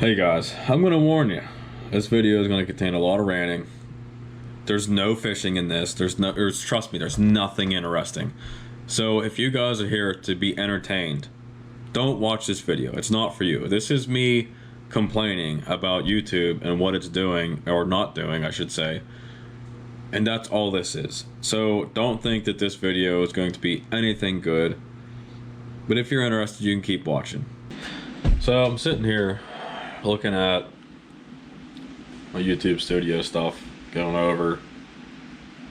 Hey guys, I'm gonna warn you. This video is gonna contain a lot of ranting. There's no fishing in this. Trust me, there's nothing interesting. So if you guys are here to be entertained, don't watch this video. It's not for you. This is me complaining about YouTube and what it's doing, or not doing, I should say. And that's all this is. So don't think that this video is going to be anything good. But if you're interested, you can keep watching. So I'm sitting here looking at my YouTube studio stuff, going over.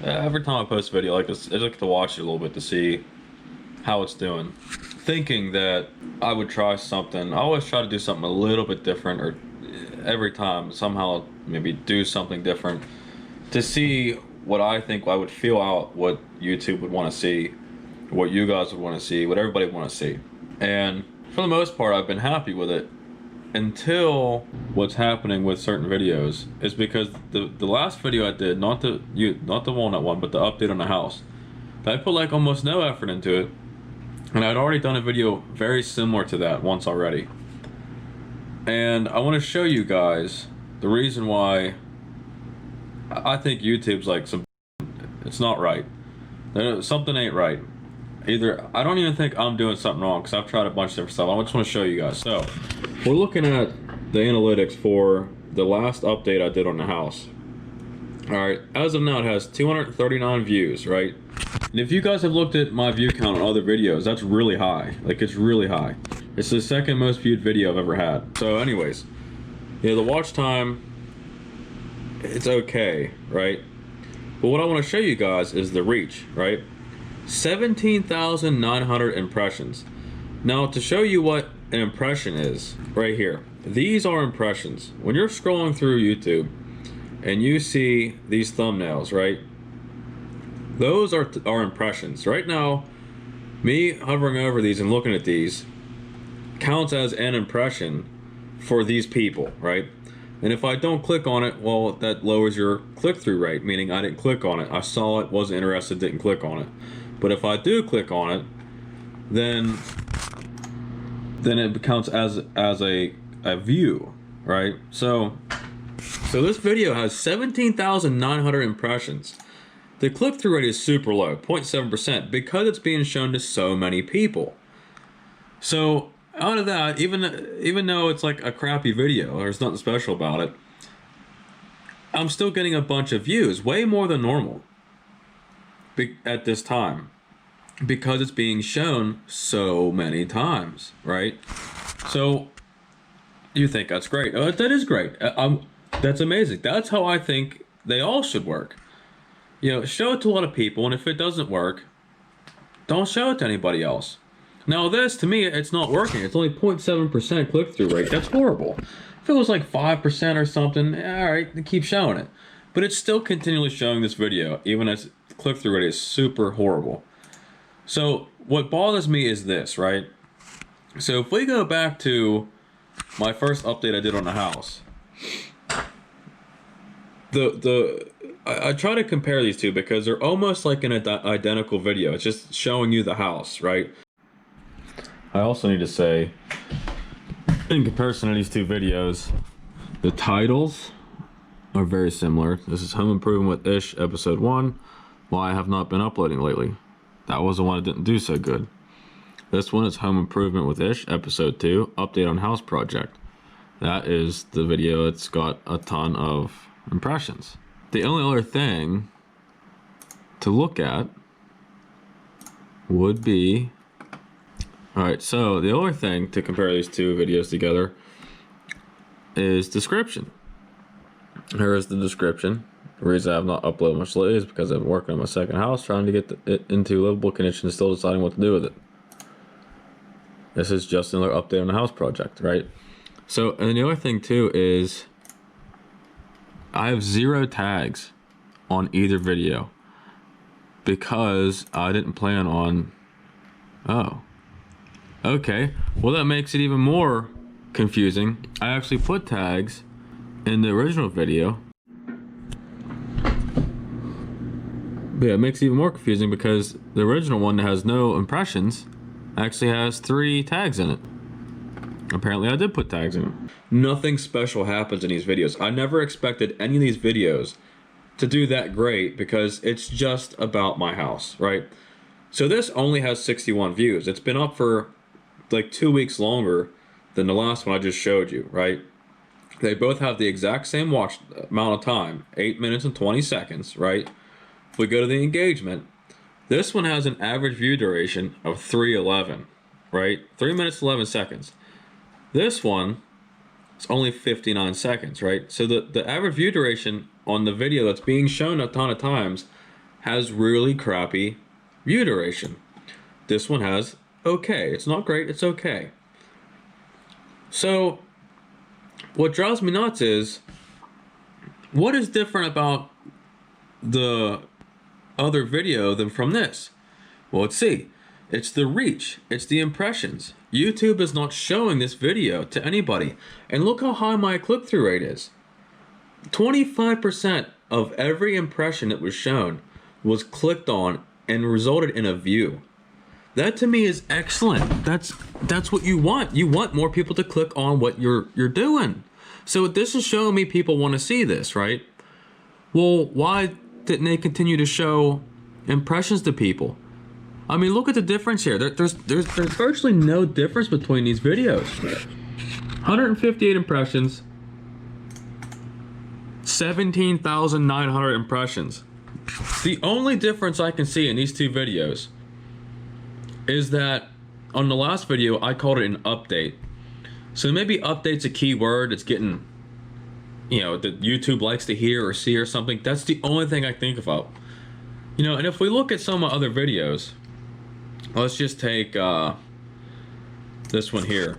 Every time I post a video like this, I like to watch it a little bit to see how it's doing. Thinking that I would try something. I always try to do something a little bit different, or every time somehow maybe do something different to see what I think I would feel out what YouTube would want to see, what you guys would want to see, what everybody would want to see. And for the most part, I've been happy with it. Until what's happening with certain videos is because the last video I did, not the walnut one, but the update on the house, I put like almost no effort into it, and I'd already done a video very similar to that once already. And I want to show you guys the reason why I think YouTube's like it's not right. Something ain't right. Either I don't even think I'm doing something wrong, because I've tried a bunch of different stuff. I just want to show you guys. So we're looking at the analytics for the last update I did on the house. Alright, as of now it has 239 views, right? And if you guys have looked at my view count on other videos, that's really high. Like, it's really high. It's the second most viewed video I've ever had. So anyways, yeah, the watch time, it's okay, right? But what I want to show you guys is the reach, right? 17,900 impressions. Now, to show you what an impression is, right here, these are impressions. When you're scrolling through YouTube and you see these thumbnails, right, those are impressions. Right now, me hovering over these and looking at these counts as an impression for these people, right? And if I don't click on it, well, that lowers your click-through rate, meaning I didn't click on it. I saw it, wasn't interested, didn't click on it. But if I do click on it, then it counts as a view, right? So this video has 17,900 impressions. The click-through rate is super low, 0.7%, because it's being shown to so many people. So out of that, even though it's like a crappy video, there's nothing special about it, I'm still getting a bunch of views, way more than normal at this time, because it's being shown so many times, right? So you think that's great. That is great. That's amazing. That's how I think they all should work. You know, show it to a lot of people, and if it doesn't work, don't show it to anybody else. Now this, to me, it's not working. It's only 0.7% click-through rate. That's horrible. If it was like 5% or something, all right, keep showing it. But it's still continually showing this video, even as click-through rate is super horrible. So what bothers me is this, right? So if we go back to my first update I did on the house, I try to compare these two because they're almost like an identical video. It's just showing you the house, right? I also need to say, in comparison to these two videos, the titles are very similar. This is Home Improvement with Ish, episode 1, why I have not been uploading lately. That was the one that didn't do so good. This one is Home Improvement with Ish, episode 2, update on house project. That is the video that's got a ton of impressions. The only other thing to look at would be, alright, so the other thing to compare these two videos together is description. Here is the description. The reason I have not uploaded much lately is because I've been working on my second house, trying to get it into livable condition, still deciding what to do with it. This is just another update on the house project, right? So, and the other thing too is I have 0 tags on either video because I didn't plan on, oh, okay, well that makes it even more confusing. I actually put tags in the original video. But yeah, it makes it even more confusing because the original one that has no impressions actually has 3 tags in it. Apparently I did put tags in them. Nothing special happens in these videos. I never expected any of these videos to do that great because it's just about my house, right? So this only has 61 views. It's been up for like 2 weeks longer than the last one I just showed you, right? They both have the exact same watch amount of time, 8 minutes and 20 seconds, right? If we go to the engagement, this one has an average view duration of 3:11, right? 3 minutes 11 seconds. This one is only 59 seconds, right? So the average view duration on the video that's being shown a ton of times has really crappy view duration. This one has okay. It's not great, it's okay. So what drives me nuts is, what is different about the other video than from this? Well, let's see. It's the reach. It's the impressions. YouTube is not showing this video to anybody. And look how high my click-through rate is. 25% of every impression that was shown was clicked on and resulted in a view. That to me is excellent. That's what you want. You want more people to click on what you're doing. So this is showing me people want to see this, right? Well, why didn't they continue to show impressions to people? I mean, look at the difference here. There's virtually no difference between these videos. 158 impressions, 17,900 impressions. The only difference I can see in these two videos is that on the last video, I called it an update. So maybe update's a keyword that's getting, you know, that YouTube likes to hear or see or something. That's the only thing I think about. You know, and if we look at some of my other videos, let's just take this one here,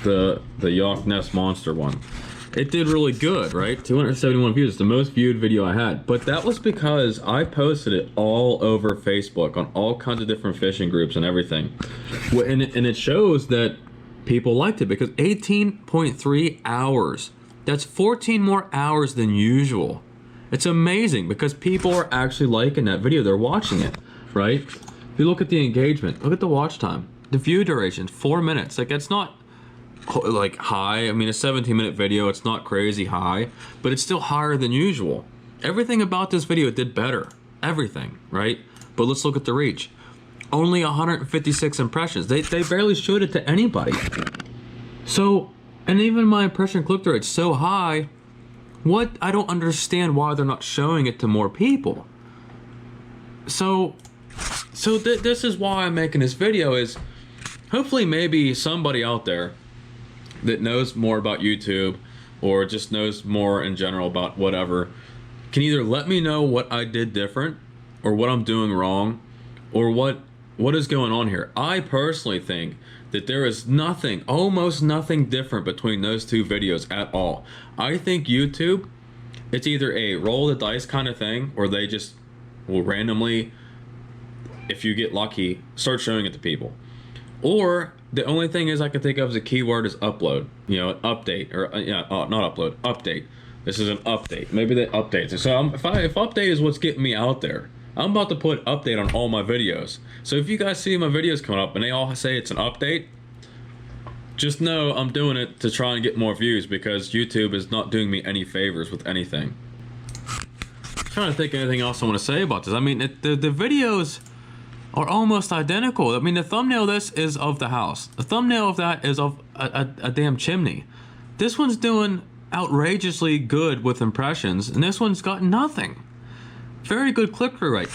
the Loch Ness Monster one. It did really good, right? 271 views, the most viewed video I had. But that was because I posted it all over Facebook on all kinds of different fishing groups and everything. And it shows that people liked it because 18.3 hours. That's 14 more hours than usual. It's amazing because people are actually liking that video. They're watching it, right? If you look at the engagement, look at the watch time. The view duration, 4 minutes. Like, it's not like high. I mean, a 17-minute video, it's not crazy high, but it's still higher than usual. Everything about this video did better. Everything, right? But let's look at the reach. Only 156 impressions. They barely showed it to anybody. So, and even my impression click-through rate's so high, I don't understand why they're not showing it to more people. So this is why I'm making this video, is hopefully maybe somebody out there that knows more about YouTube or just knows more in general about whatever can either let me know what I did different or what I'm doing wrong or what is going on here. I personally think that there is nothing, almost nothing different between those two videos at all. I think YouTube, it's either a roll the dice kind of thing, or they just will randomly, if you get lucky, start showing it to people. Or the only thing is I can think of as a keyword is upload. You know, an update, or not upload, update. This is an update. Maybe they update it. So if update is what's getting me out there, I'm about to put update on all my videos. So if you guys see my videos coming up and they all say it's an update, just know I'm doing it to try and get more views because YouTube is not doing me any favors with anything. I'm trying to think of anything else I want to say about this. I mean, the videos are almost identical. I mean, the thumbnail of this is of the house. The thumbnail of that is of a damn chimney. This one's doing outrageously good with impressions, and this one's got nothing. Very good click-through rate.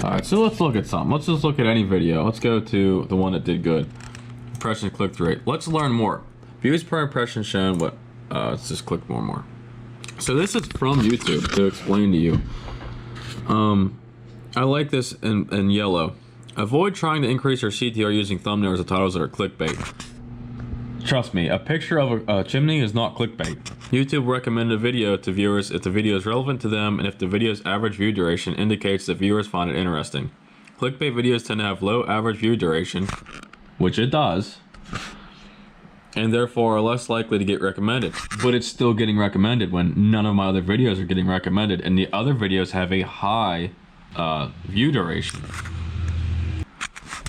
Alright, so let's look at something. Let's just look at any video. Let's go to the one that did good. Impression click-through rate. Let's learn more. Views per impression shown. What? Let's just click more. So this is from YouTube to explain to you. I like this in yellow. Avoid trying to increase your CTR using thumbnails or titles that are clickbait. Trust me, a picture of a chimney is not clickbait. YouTube recommended a video to viewers if the video is relevant to them and if the video's average view duration indicates that viewers find it interesting. Clickbait videos tend to have low average view duration, which it does, and therefore are less likely to get recommended. But it's still getting recommended when none of my other videos are getting recommended, and the other videos have a high view duration.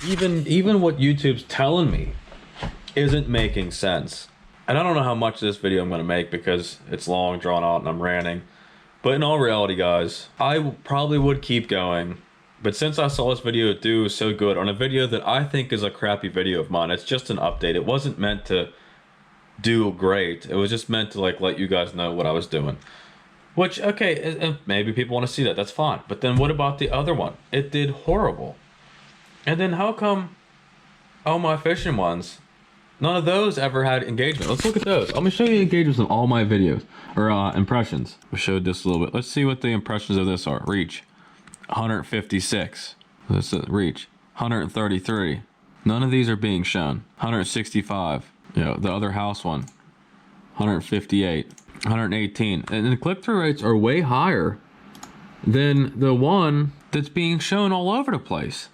Even what YouTube's telling me isn't making sense. And I don't know how much of this video I'm going to make because it's long, drawn out, and I'm ranting. But in all reality, guys, I probably would keep going. But since I saw this video do so good on a video that I think is a crappy video of mine, it's just an update. It wasn't meant to do great. It was just meant to like let you guys know what I was doing. Which, okay, maybe people want to see that. That's fine. But then what about the other one? It did horrible. And then how come all my fishing ones, none of those ever had engagement? Let's look at those. I'm going to show you engagements of all my videos, or impressions. We showed this a little bit. Let's see what the impressions of this are. Reach, 156. This is reach, 133. None of these are being shown. 165. You know, the other house one, 158. 118. And the click-through rates are way higher than the one that's being shown all over the place.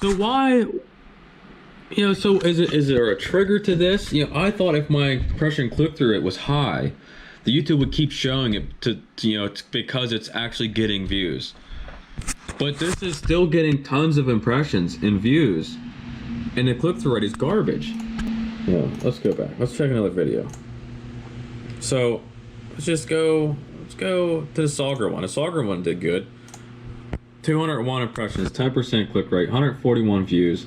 So why, you know, so is there a trigger to this? You know, I thought if my impression click-through rate was high, the YouTube would keep showing it to you know, because it's actually getting views. But this is still getting tons of impressions and views, and the click-through rate is garbage. Yeah, let's go back. Let's check another video. So let's go to the Sauger one. The Sauger one did good. 201 impressions, 10% click rate, 141 views.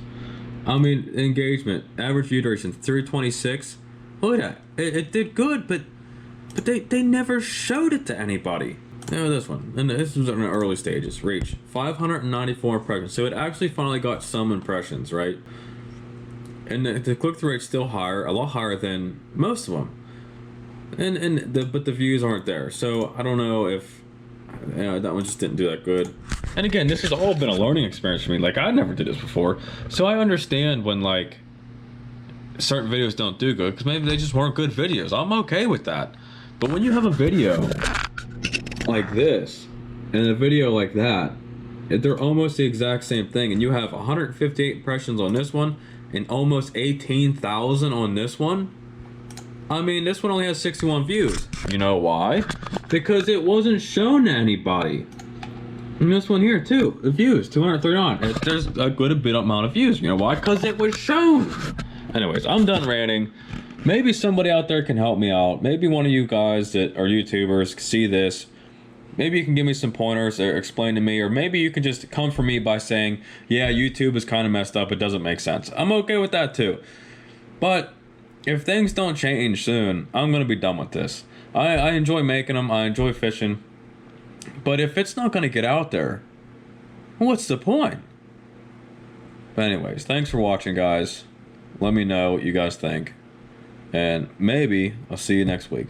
I mean, engagement, average view duration, 326. Look at that. It did good, but they never showed it to anybody. Now this one, and this was in the early stages. Reach, 594 impressions. So it actually finally got some impressions, right? And the click-through rate's still higher, a lot higher than most of them. But the views aren't there, so I don't know if, you know, that one just didn't do that good. And again, this has all been a learning experience for me. Like, I never did this before, so I understand when like certain videos don't do good because maybe they just weren't good videos. I'm okay with that. But when you have a video like this and a video like that, they're almost the exact same thing, and you have 158 impressions on this one and almost 18,000 on this one. I mean, this one only has 61 views. You know why? Because it wasn't shown to anybody. And this one here too, the views, 239. There's a good bit amount of views. You know why? Because it was shown. Anyways, I'm done ranting. Maybe somebody out there can help me out. Maybe one of you guys that are YouTubers see this. Maybe you can give me some pointers or explain to me, or maybe you can just come for me by saying, yeah, YouTube is kind of messed up. It doesn't make sense. I'm okay with that too. But if things don't change soon, I'm going to be done with this. I enjoy making them. I enjoy fishing. But if it's not going to get out there, what's the point? But anyways, thanks for watching, guys. Let me know what you guys think. And maybe I'll see you next week.